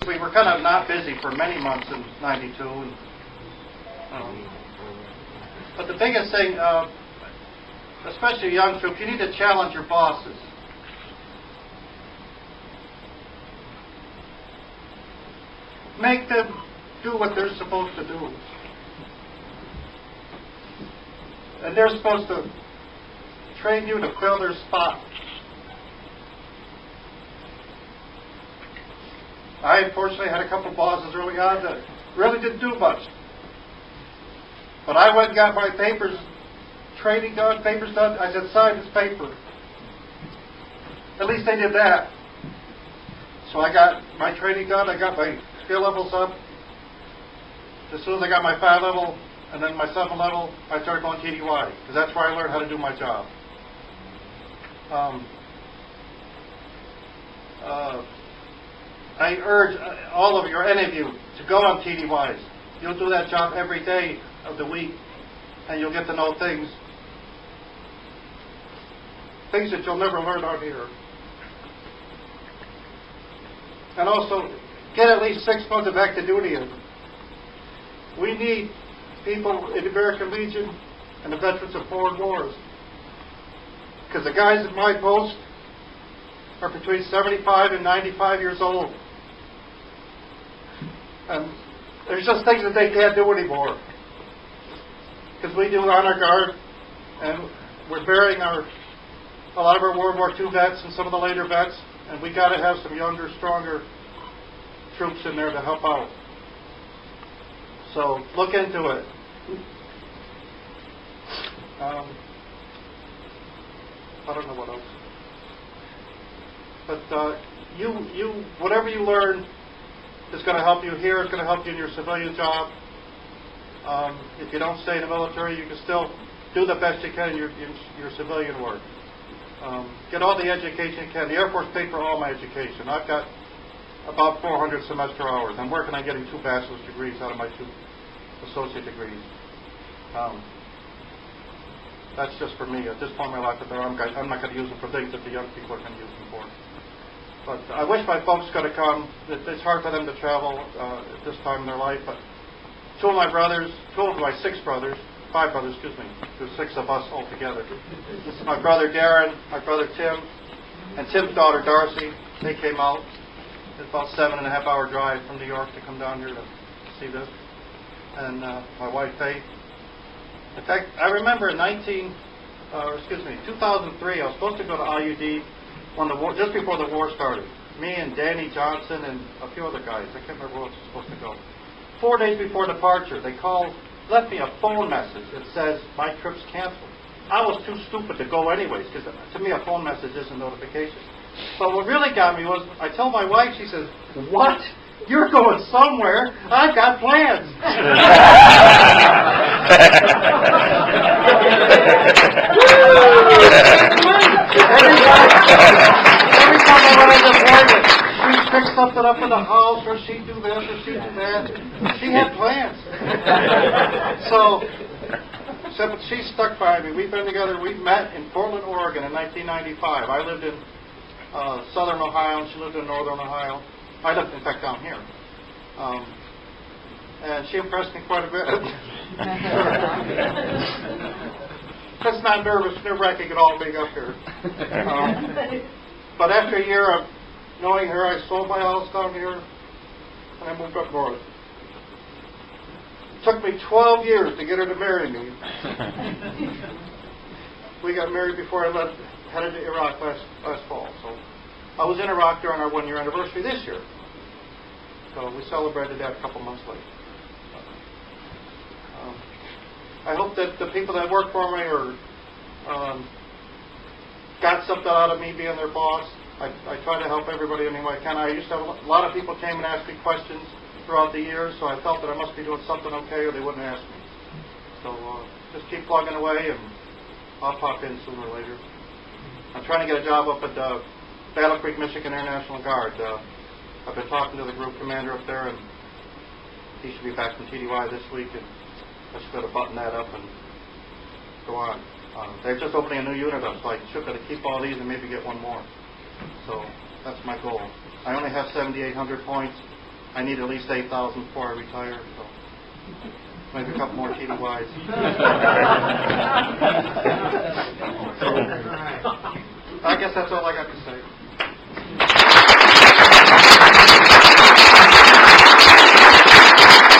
We were kind of not busy for many months in '92. But the biggest thing, especially young troops, you need to challenge your bosses. Make them do what they're supposed to do. And they're supposed to train you to fill their spot. I unfortunately had a couple bosses early on that really didn't do much. But I went and got my papers, training done, papers done. I said, sign this paper. At least they did that. So I got my training done. I got my skill levels up. As soon as I got my 5 level and then my 7 level, I started going TDY, because that's where I learned how to do my job. I urge all of you, or any of you, to go on TDYs. You'll do that job every day of the week, and you'll get to know things that you'll never learn out here. And also, get at least 6 months of active duty in. We need people in the American Legion and the veterans of foreign wars, because the guys at my post are between 75 and 95 years old. And there's just things that they can't do anymore. Because we do honor guard, and we're burying a lot of our World War II vets and some of the later vets, and we got to have some younger, stronger troops in there to help out. So look into it. I don't know what else. But whatever you learn is going to help you here. It's going to help you in your civilian job. If you don't stay in the military, you can still do the best you can in your civilian work. Get all the education you can. The Air Force paid for all my education. I've got about 400 semester hours. I'm working on getting 2 bachelor's degrees out of my 2 associate degrees. That's just for me. At this point in my life, I'm not going to use them for things that the young people are going to use them for. But I wish my folks could have come. It's hard for them to travel at this time in their life. But 2 of my 6 brothers, 5 brothers, excuse me. There's 6 of us all together. This is my brother Darren, my brother Tim, and Tim's daughter Darcy. They came out. It's about 7.5-hour drive from New York to come down here to see this. And my wife Faith. In fact, I remember in 2003, I was supposed to go to IUD just before the war started. Me and Danny Johnson and a few other guys. I can't remember where I was supposed to go. 4 days before departure, they left me a phone message that says my trip's canceled. I was too stupid to go anyways, because to me a phone message isn't notification. But what really got me was, I told my wife, she says, "What? You're going somewhere? I've got plans." Every time I went on deployment, she'd pick something up in the house, or she'd do this, or she'd do that. She had plans. So she stuck by me. We've been together. We met in Portland, Oregon in 1995. I lived in southern Ohio, and she lived in northern Ohio. I lived, in fact, down here. And she impressed me quite a bit. That's not nerve-wracking at all being up here. But after a year of knowing her, I sold my house down here, and I moved up north. It took me 12 years to get her to marry me. We got married before I headed to Iraq last fall. So I was in Iraq during our 1-year anniversary this year. So we celebrated that a couple months later. I hope that the people that work for me got something out of me being their boss. I try to help everybody any way I can. I used to have a lot of people came and asked me questions throughout the years, so I felt that I must be doing something okay or they wouldn't ask me. So just keep plugging away and I'll pop in sooner or later. I'm trying to get a job up at Battle Creek, Michigan Air National Guard. I've been talking to the group commander up there, and he should be back from TDY this week, and I should be able to button that up and go on. They're just opening a new unit up, so I should be able to keep all these and maybe get one more. So that's my goal. I only have 7,800 points. I need at least 8,000 before I retire, so maybe a couple more TDYs. I guess that's all I got to say.